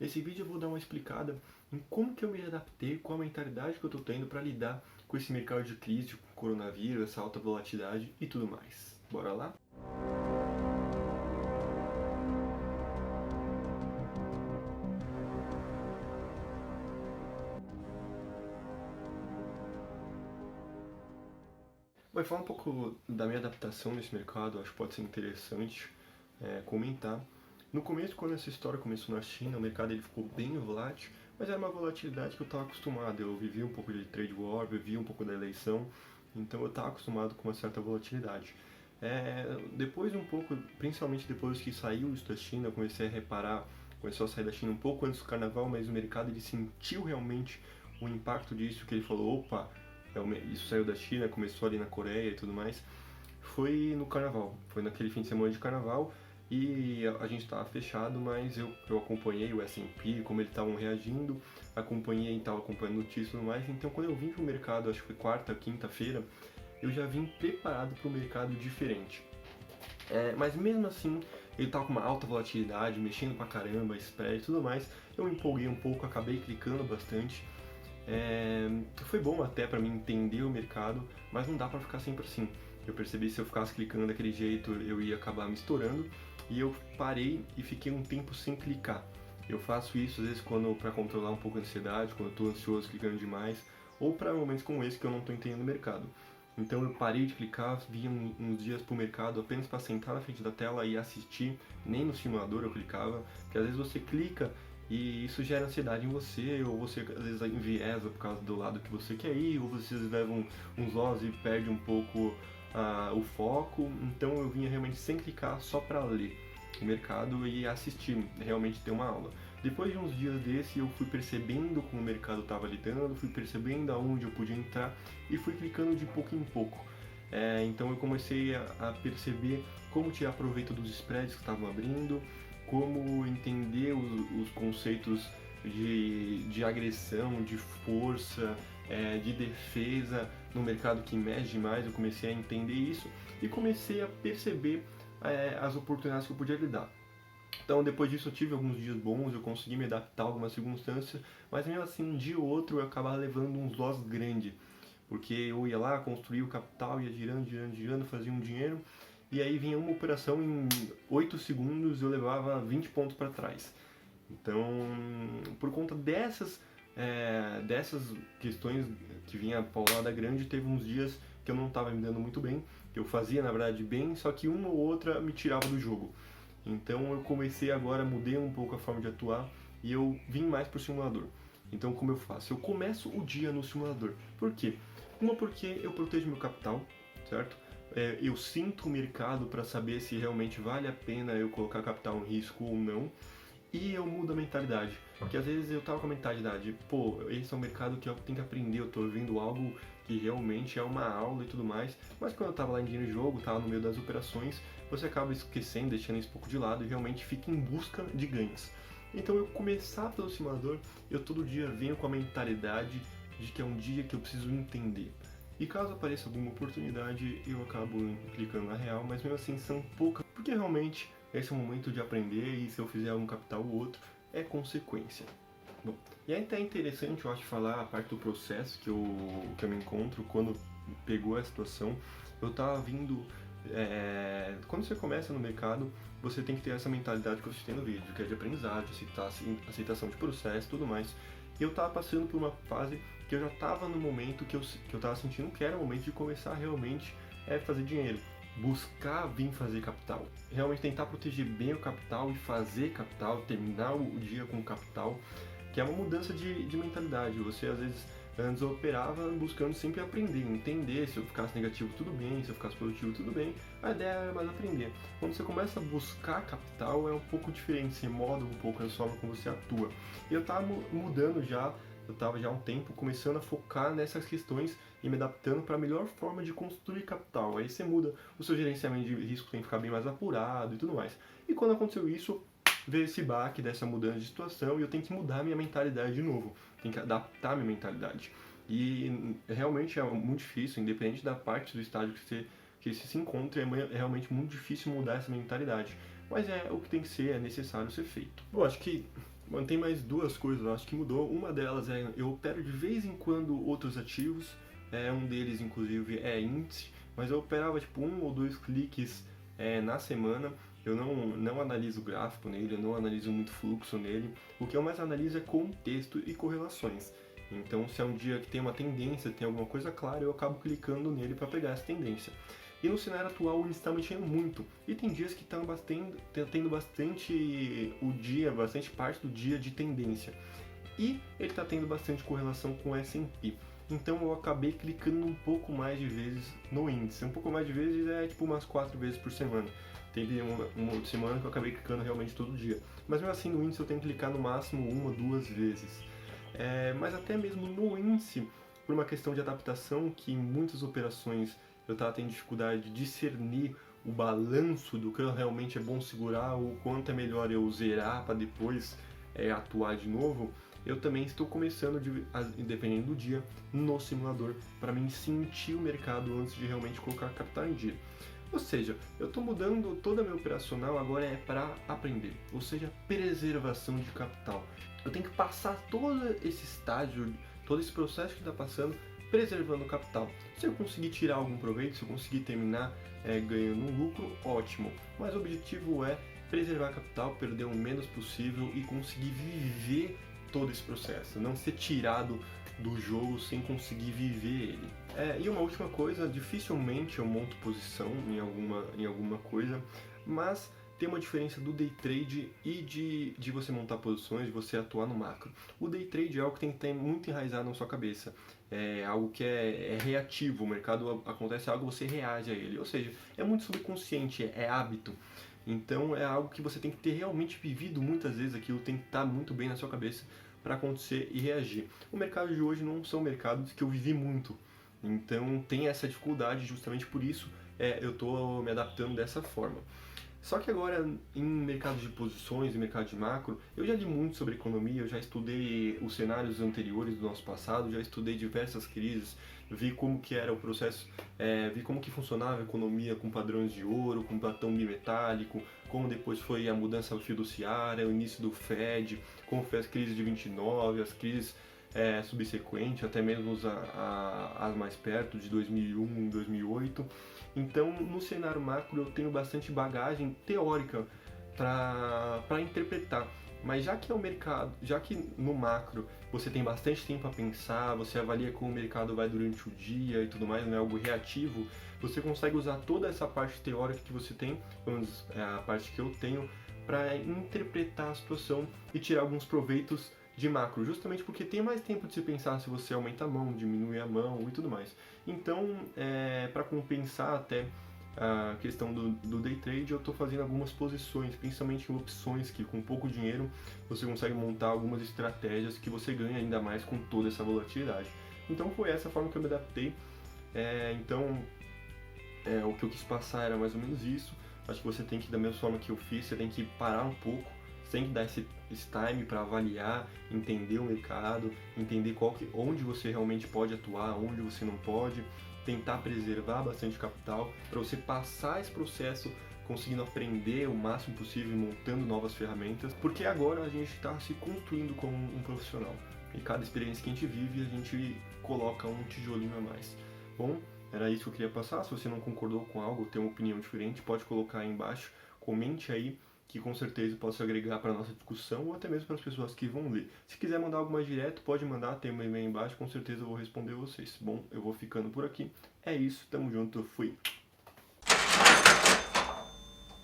Nesse vídeo eu vou dar uma explicada em como que eu me adaptei, qual a mentalidade que eu estou tendo para lidar com esse mercado de crise, com o coronavírus, essa alta volatilidade e tudo mais. Bora lá? Vai falar um pouco da minha adaptação nesse mercado, acho que pode ser interessante comentar. No começo, quando essa história começou na China, o mercado ele ficou bem volátil, mas era uma volatilidade que eu estava acostumado. Eu vivi um pouco de trade war, vivi um pouco da eleição, então eu estava acostumado com uma certa volatilidade. Depois um pouco, principalmente depois que saiu isso da China, eu comecei a reparar, começou a sair da China um pouco antes do carnaval, mas o mercado ele sentiu realmente o impacto disso, que ele falou, opa, isso saiu da China, começou ali na Coreia e tudo mais, foi no carnaval, foi naquele fim de semana de carnaval e a gente estava fechado, mas eu acompanhei o S&P, como eles estavam reagindo, estava acompanhando notícias e tudo mais, então quando eu vim para o mercado, acho que foi quarta, quinta-feira, eu já vim preparado para um mercado diferente. Mas mesmo assim, ele estava com uma alta volatilidade, mexendo pra caramba, spread e tudo mais, eu me empolguei um pouco, acabei clicando bastante. Foi bom até para mim entender o mercado, mas não dá para ficar sempre assim. Eu percebi que se eu ficasse clicando daquele jeito, eu ia acabar me estourando e eu parei e fiquei um tempo sem clicar. Eu faço isso às vezes para controlar um pouco a ansiedade, quando eu estou ansioso clicando demais, ou para momentos como esse que eu não estou entendendo o mercado. Então eu parei de clicar, vi uns dias pro mercado apenas para sentar na frente da tela e assistir, nem no simulador eu clicava, porque às vezes você clica e isso gera ansiedade em você, ou você às vezes enviesa por causa do lado que você quer ir, ou você às vezes leva uns loss e perde um pouco o foco. Então eu vinha realmente sem clicar, só para ler o mercado e assistir, realmente ter uma aula. Depois de uns dias desse, eu fui percebendo como o mercado estava lidando, fui percebendo aonde eu podia entrar e fui clicando de pouco em pouco. Então eu comecei a perceber como tirar proveito dos spreads que estavam abrindo, como entender os conceitos de agressão, de força, de defesa no mercado que mexe demais. Eu comecei a entender isso e comecei a perceber as oportunidades que eu podia lidar. Então, depois disso, eu tive alguns dias bons, eu consegui me adaptar a algumas circunstâncias, mas mesmo assim, um dia ou outro eu acabava levando uns loss grandes, porque eu ia lá, construía o capital, ia girando, girando, girando, fazia um dinheiro, e aí vinha uma operação em 8 segundos eu levava 20 pontos para trás. Então, por conta dessas questões que vinha paulada grande, teve uns dias que eu não estava me dando muito bem, que eu fazia na verdade bem, só que uma ou outra me tirava do jogo. Então eu comecei agora, mudei um pouco a forma de atuar e eu vim mais pro simulador. Então como eu faço? Eu começo o dia no simulador. Por quê? Uma, porque eu protejo meu capital, certo? Eu sinto o mercado para saber se realmente vale a pena eu colocar capital em risco ou não. E eu mudo a mentalidade, porque às vezes eu tava com a mentalidade, pô, esse é um mercado que eu tenho que aprender, eu tô vendo algo que realmente é uma aula e tudo mais, mas quando eu tava lá em dinheiro em jogo, tava no meio das operações, você acaba esquecendo, deixando isso um pouco de lado e realmente fica em busca de ganhos. Então eu começar pelo simulador, eu todo dia venho com a mentalidade de que é um dia que eu preciso entender. E caso apareça alguma oportunidade, eu acabo clicando na real, mas mesmo assim são poucas, porque realmente esse é o momento de aprender e se eu fizer algum capital ou outro, é consequência. Bom, e aí até é interessante, eu acho, falar a parte do processo que eu me encontro quando pegou a situação. Eu tava vindo... quando você começa no mercado, você tem que ter essa mentalidade que você tem no vídeo, que é de aprendizado, de aceitação de processo e tudo mais. E eu tava passando por uma fase que eu já tava no momento que eu tava sentindo que era o momento de começar realmente a fazer dinheiro. Buscar vir fazer capital. Realmente tentar proteger bem o capital e fazer capital, terminar o dia com capital, que é uma mudança de mentalidade. Você às vezes antes eu operava buscando sempre aprender, entender. Se eu ficasse negativo tudo bem, se eu ficasse positivo tudo bem, a ideia era mais aprender. Quando você começa a buscar capital é um pouco diferente, você moda um pouco a forma como você atua. E eu estava mudando já, eu estava já há um tempo começando a focar nessas questões e me adaptando para a melhor forma de construir capital. Aí você muda, o seu gerenciamento de risco tem que ficar bem mais apurado e tudo mais. E quando aconteceu isso, veio esse baque dessa mudança de situação e eu tenho que mudar minha mentalidade de novo, tenho que adaptar minha mentalidade. E realmente é muito difícil, independente da parte do estágio que você se encontra, é realmente muito difícil mudar essa mentalidade. Mas é o que tem que ser, é necessário ser feito. Eu acho que Bom, tem mais duas coisas, eu acho que mudou. Uma delas é eu opero de vez em quando outros ativos, um deles inclusive é índice, mas eu operava tipo um ou dois cliques na semana. Eu não analiso gráfico nele, eu não analiso muito fluxo nele. O que eu mais analiso é contexto e correlações. Então, se é um dia que tem uma tendência, tem alguma coisa clara, eu acabo clicando nele para pegar essa tendência. E no cenário atual ele está mexendo muito. E tem dias que estão tendo bastante o dia, bastante parte do dia de tendência. E ele está tendo bastante correlação com o S&P. Então eu acabei clicando um pouco mais de vezes no índice. Um pouco mais de vezes é tipo umas 4 vezes por semana. Teve uma outra semana que eu acabei clicando realmente todo dia. Mas mesmo assim no índice eu tenho que clicar no máximo uma, duas vezes. Mas até mesmo no índice, por uma questão de adaptação, que em muitas operações eu estava tendo dificuldade de discernir o balanço do que realmente é bom segurar, ou quanto é melhor eu zerar para depois atuar de novo, eu também estou começando, dependendo do dia, no simulador, para mim sentir o mercado antes de realmente colocar capital em dia. Ou seja, eu estou mudando toda a minha operacional agora para aprender, ou seja, preservação de capital. Eu tenho que passar todo esse estágio, todo esse processo que está passando, preservando o capital. Se eu conseguir tirar algum proveito, se eu conseguir terminar ganhando um lucro, ótimo. Mas o objetivo é preservar capital, perder o menos possível e conseguir viver todo esse processo, não ser tirado do jogo sem conseguir viver ele. E uma última coisa, dificilmente eu monto posição em alguma coisa, mas tem uma diferença do day trade e de você montar posições, de você atuar no macro. O day trade é algo que tem que ter muito enraizado na sua cabeça. É algo que é reativo, o mercado acontece algo, você reage a ele. Ou seja, é muito subconsciente, é hábito. Então é algo que você tem que ter realmente vivido muitas vezes, aquilo tem que estar muito bem na sua cabeça para acontecer e reagir. O mercado de hoje não são mercados que eu vivi muito, então tem essa dificuldade, justamente por isso eu estou me adaptando dessa forma. Só que agora, em mercado de posições e mercado de macro, eu já li muito sobre economia, eu já estudei os cenários anteriores do nosso passado, já estudei diversas crises, vi como que era o processo, vi como que funcionava a economia com padrões de ouro, com batom bimetálico, como depois foi a mudança fiduciária, o início do Fed, como foi as crises de 29, as crises subsequentes, até mesmo as mais perto, de 2001, 2008. Então, no cenário macro, eu tenho bastante bagagem teórica para interpretar. Mas já que é o mercado, já que no macro você tem bastante tempo a pensar, você avalia como o mercado vai durante o dia e tudo mais, não é algo reativo, você consegue usar toda essa parte teórica que você tem, pelo menos a parte que eu tenho, para interpretar a situação e tirar alguns proveitos de macro, justamente porque tem mais tempo de se pensar se você aumenta a mão, diminui a mão e tudo mais. Então, para compensar até a questão do day trade, eu estou fazendo algumas posições, principalmente em opções, que com pouco dinheiro você consegue montar algumas estratégias que você ganha ainda mais com toda essa volatilidade. Então foi essa forma que eu me adaptei. O que eu quis passar era mais ou menos isso. Acho que você tem que, da mesma forma que eu fiz, você tem que parar um pouco, você tem que dar esse time para avaliar, entender o mercado, entender onde você realmente pode atuar, onde você não pode, tentar preservar bastante capital para você passar esse processo conseguindo aprender o máximo possível, montando novas ferramentas, porque agora a gente está se construindo como um profissional. E cada experiência que a gente vive, a gente coloca um tijolinho a mais. Bom, era isso que eu queria passar. Se você não concordou com algo, tem uma opinião diferente, pode colocar aí embaixo, comente aí, que com certeza posso agregar para a nossa discussão ou até mesmo para as pessoas que vão ler. Se quiser mandar algo mais direto, pode mandar, tem um e-mail aí embaixo, com certeza eu vou responder vocês. Bom, eu vou ficando por aqui. É isso, tamo junto, fui!